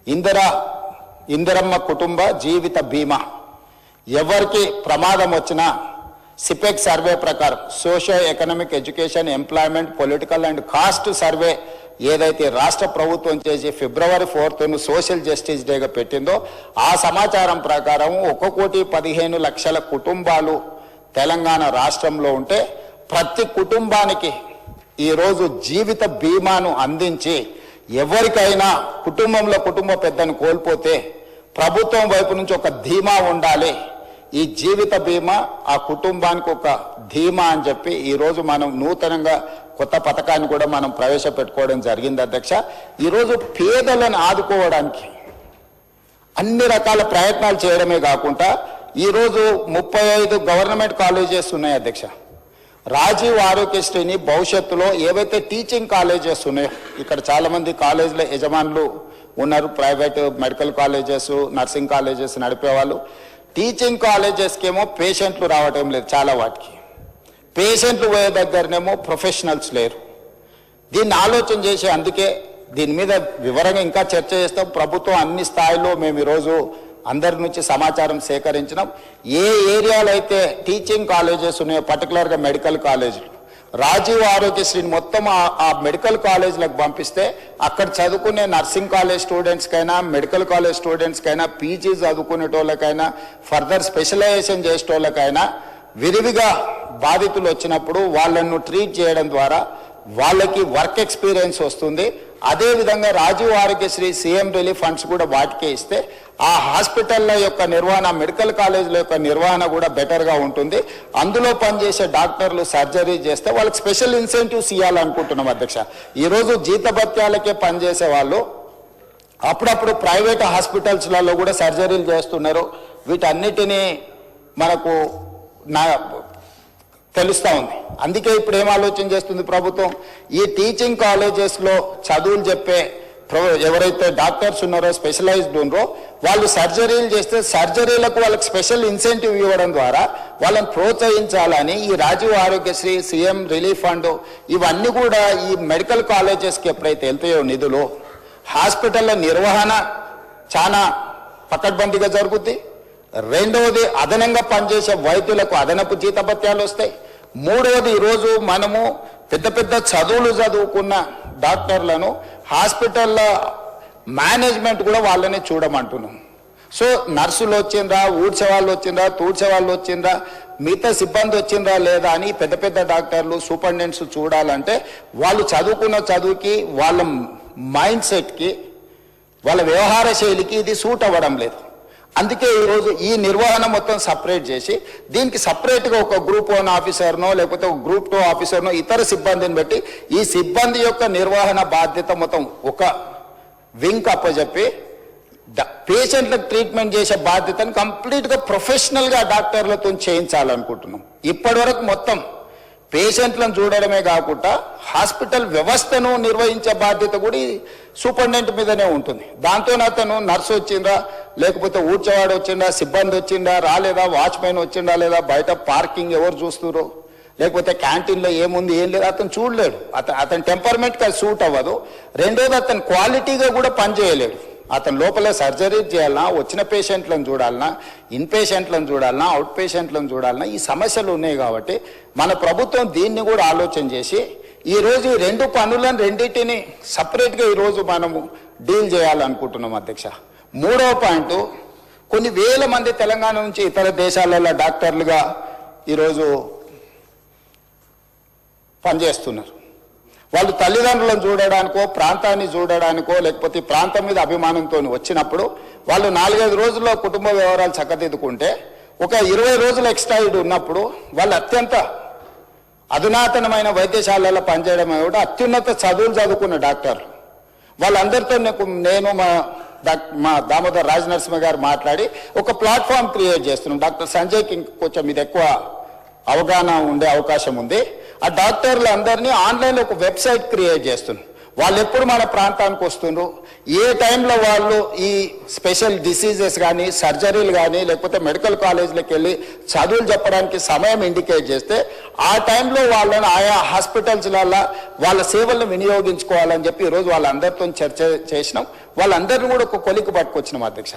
ఇందిరమ్మ కుటుంబ జీవిత బీమా ఎవరికి ప్రమాదం వచ్చినా సిపెక్ సర్వే ప్రకారం socio economic education employment political and caste survey ఏదైతే రాష్ట్ర ప్రభుత్వం చేసి ఫిబ్రవరి 4th సోషల్ జస్టిస్ డేగా పెట్టిందో ఆ సమాచారం ప్రకారం 1,15,00,000 కుటుంబాలు తెలంగాణ రాష్ట్రంలో ఉంటే ప్రతి కుటుంబానికి ఈరోజు జీవిత బీమాను అందించి ఎవరికైనా కుటుంబంలో కుటుంబ పెద్దను కోల్పోతే ప్రభుత్వం వైపు నుంచి ఒక ధీమా ఉండాలి. ఈ జీవిత బీమా ఆ కుటుంబానికి ఒక ధీమా అని చెప్పి ఈరోజు మనం నూతనంగా కొత్త పథకాన్ని కూడా మనం ప్రవేశపెట్టుకోవడం జరిగింది అధ్యక్ష. ఈరోజు పేదలను ఆదుకోవడానికి అన్ని రకాల ప్రయత్నాలు చేయడమే కాకుండా ఈరోజు 35 గవర్నమెంట్ కాలేజెస్ ఉన్నాయి అధ్యక్ష. రాజీవ్ ఆరోగ్యశ్రీని భవిష్యత్తులో ఏవైతే టీచింగ్ కాలేజెస్ ఉన్నాయో ఇక్కడ చాలామంది కాలేజీల యజమానులు ఉన్నారు, private medical colleges nursing colleges నడిపేవాళ్ళు. టీచింగ్ కాలేజెస్కి ఏమో పేషెంట్లు రావటం లేదు, చాలా వాటికి పేషెంట్లు పోయే దగ్గరనేమో ప్రొఫెషనల్స్ లేరు. దీన్ని ఆలోచన చేసి అందుకే దీని మీద వివరంగా ఇంకా చర్చ చేస్తాం. ప్రభుత్వం అన్ని స్థాయిలో మేము ఈరోజు అందరి నుంచి సమాచారం సేకరించినాం. ఏ ఏరియాలో అయితే టీచింగ్ కాలేజెస్ ఉన్నాయో పర్టికులర్గా మెడికల్ కాలేజీలు రాజీవ్ ఆరోగ్యశ్రీని మొత్తం ఆ మెడికల్ కాలేజీలకు పంపిస్తే అక్కడ చదువుకునే నర్సింగ్ కాలేజ్ స్టూడెంట్స్కైనా మెడికల్ కాలేజ్ స్టూడెంట్స్కైనా పీజీ చదువుకునేటోళ్ళకైనా ఫర్దర్ స్పెషలైజేషన్ చేసేటోళ్ళకైనా విరివిగా బాధితులు వచ్చినప్పుడు వాళ్ళను ట్రీట్ చేయడం ద్వారా వాళ్ళకి వర్క్ ఎక్స్పీరియన్స్ వస్తుంది. అదేవిధంగా Rajiv Aarogyasri CM relief funds కూడా వాటికే ఇస్తే ఆ హాస్పిటల్ల యొక్క నిర్వహణ మెడికల్ కాలేజీల యొక్క నిర్వహణ కూడా బెటర్గా ఉంటుంది. అందులో పనిచేసే డాక్టర్లు సర్జరీ చేస్తే వాళ్ళకి స్పెషల్ ఇన్సెంటివ్స్ ఇవ్వాలనుకుంటున్నాం అధ్యక్ష. ఈరోజు జీతభత్యాలకే పనిచేసే వాళ్ళు అప్పుడప్పుడు ప్రైవేట్ హాస్పిటల్స్లలో కూడా సర్జరీలు చేస్తున్నారు. వీటన్నిటినీ మనకు తెలుస్తూ ఉంది. అందుకే ఇప్పుడు ఏం ఆలోచన చేస్తుంది ప్రభుత్వం, ఈ టీచింగ్ కాలేజెస్లో చదువులు చెప్పే ఎవరైతే డాక్టర్స్ ఉన్నారో స్పెషలైజ్డ్ ఉన్నారో వాళ్ళు సర్జరీలు చేస్తే సర్జరీలకు వాళ్ళకి స్పెషల్ ఇన్సెంటివ్ ఇవ్వడం ద్వారా వాళ్ళని ప్రోత్సహించాలని ఈ Rajiv Aarogyasri CM relief fund ఇవన్నీ కూడా ఈ మెడికల్ కాలేజెస్కి ఎప్పుడైతే వెళ్తాయో నిధులు హాస్పిటల్ల నిర్వహణ చాలా పకడ్బందీగా జరుగుద్ది. రెండవది అదనంగా పనిచేసే వైద్యులకు అదనపు జీతభత్యాలు వస్తాయి. మూడవది ఈరోజు మనము పెద్ద పెద్ద చదువులు చదువుకున్న డాక్టర్లను హాస్పిటల్ల మేనేజ్మెంట్ కూడా వాళ్ళని చూడమంటున్నాం. సో నర్సులు వచ్చిండ్రా, ఊడ్చే వాళ్ళు వచ్చిండ్రా, తూడ్చే వాళ్ళు వచ్చిండ్రా, మిగతా సిబ్బంది వచ్చిండ్రా లేదా అని పెద్ద పెద్ద డాక్టర్లు సూపరింటెండెంట్స్ చూడాలంటే వాళ్ళు చదువుకున్న చదువుకి వాళ్ళ మైండ్ సెట్కి వాళ్ళ వ్యవహార శైలికి ఇది సూట్ అవ్వడం లేదు. అందుకే ఈరోజు ఈ నిర్వహణ మొత్తం సపరేట్ చేసి దీనికి సపరేట్గా ఒక గ్రూప్ 1 ఆఫీసర్నో లేకపోతే ఒక గ్రూప్ 2 ఆఫీసర్నో ఇతర సిబ్బందిని బట్టి ఈ సిబ్బంది యొక్క నిర్వహణ బాధ్యత మొత్తం ఒక వింగ్ అప్పచెప్పి పేషెంట్లకు ట్రీట్మెంట్ చేసే బాధ్యతను కంప్లీట్గా ప్రొఫెషనల్గా డాక్టర్లతో చేయించాలనుకుంటున్నాం. ఇప్పటి వరకు మొత్తం పేషెంట్లను చూడడమే కాకుండా హాస్పిటల్ వ్యవస్థను నిర్వహించే బాధ్యత కూడా సూపరింటెండెంట్ మీదనే ఉంటుంది. దాంతో అతను నర్సు వచ్చిందా లేకపోతే ఊడ్చేవాడు వచ్చిందా, సిబ్బంది వచ్చిందా రాలేదా, వాచ్మెన్ వచ్చిందా లేదా, బయట పార్కింగ్ ఎవరు చూస్తున్నారు లేకపోతే క్యాంటీన్లో ఏముంది ఏం లేదు అతను చూడలేడు. అతని టెంపర్మెంట్కి అది సూట్ అవ్వదు. రెండోది అతను క్వాలిటీగా కూడా పనిచేయలేడు. అతను లోపలే సర్జరీ చేయాలన్నా, వచ్చిన పేషెంట్లను చూడాలన్నా, ఇన్ పేషెంట్లను చూడాలన్నా, అవుట్ పేషెంట్లను చూడాలన్నా ఈ సమస్యలు ఉన్నాయి. కాబట్టి మన ప్రభుత్వం దీన్ని కూడా ఆలోచన చేసి ఈరోజు ఈ రెండు పనులను రెండింటిని సపరేట్గా ఈరోజు మనము డీల్ చేయాలనుకుంటున్నాం అధ్యక్ష. మూడవ పాయింట్, కొన్ని వేల మంది తెలంగాణ నుంచి ఇతర దేశాలలో డాక్టర్లుగా ఈరోజు పనిచేస్తున్నారు. వాళ్ళు తల్లిదండ్రులను చూడడానికో ప్రాంతాన్ని చూడడానికో లేకపోతే ప్రాంతం మీద అభిమానంతో వచ్చినప్పుడు వాళ్ళు 4-5 రోజుల్లో కుటుంబ వ్యవహారాలు చక్కదిద్దుకుంటే ఒక 20 రోజులు ఎక్స్ట్రా ఉన్నప్పుడు వాళ్ళు అత్యంత అధునాతనమైన వైద్యశాలలో పనిచేయడమే కూడా అత్యున్నత చదువులు చదువుకున్న డాక్టర్లు వాళ్ళందరితో నేను మా దామోదర్ రాజనరసింహ గారు మాట్లాడి ఒక ప్లాట్ఫామ్ క్రియేట్ చేస్తున్నాం. డాక్టర్ సంజయ్కి కొంచెం ఇది ఎక్కువ అవగాహన ఉండే అవకాశం ఉంది. ఆ డాక్టర్లు అందరినీ ఆన్లైన్లో ఒక వెబ్సైట్ క్రియేట్ చేస్తున్నాం. వాళ్ళు ఎప్పుడు మన ప్రాంతానికి వస్తుండ్రు, ఏ టైంలో వాళ్ళు ఈ స్పెషల్ డిసీజెస్ కానీ సర్జరీలు కానీ లేకపోతే మెడికల్ కాలేజీలకు వెళ్ళి చదువులు చెప్పడానికి సమయం ఇండికేట్ చేస్తే ఆ టైంలో వాళ్ళని ఆయా హాస్పిటల్స్లలో వాళ్ళ సేవలను వినియోగించుకోవాలని చెప్పి ఈరోజు వాళ్ళందరితో చర్చ చేసినాం. వాళ్ళందరినీ కూడా ఒక కొలికి పట్టుకొచ్చినాం అధ్యక్ష.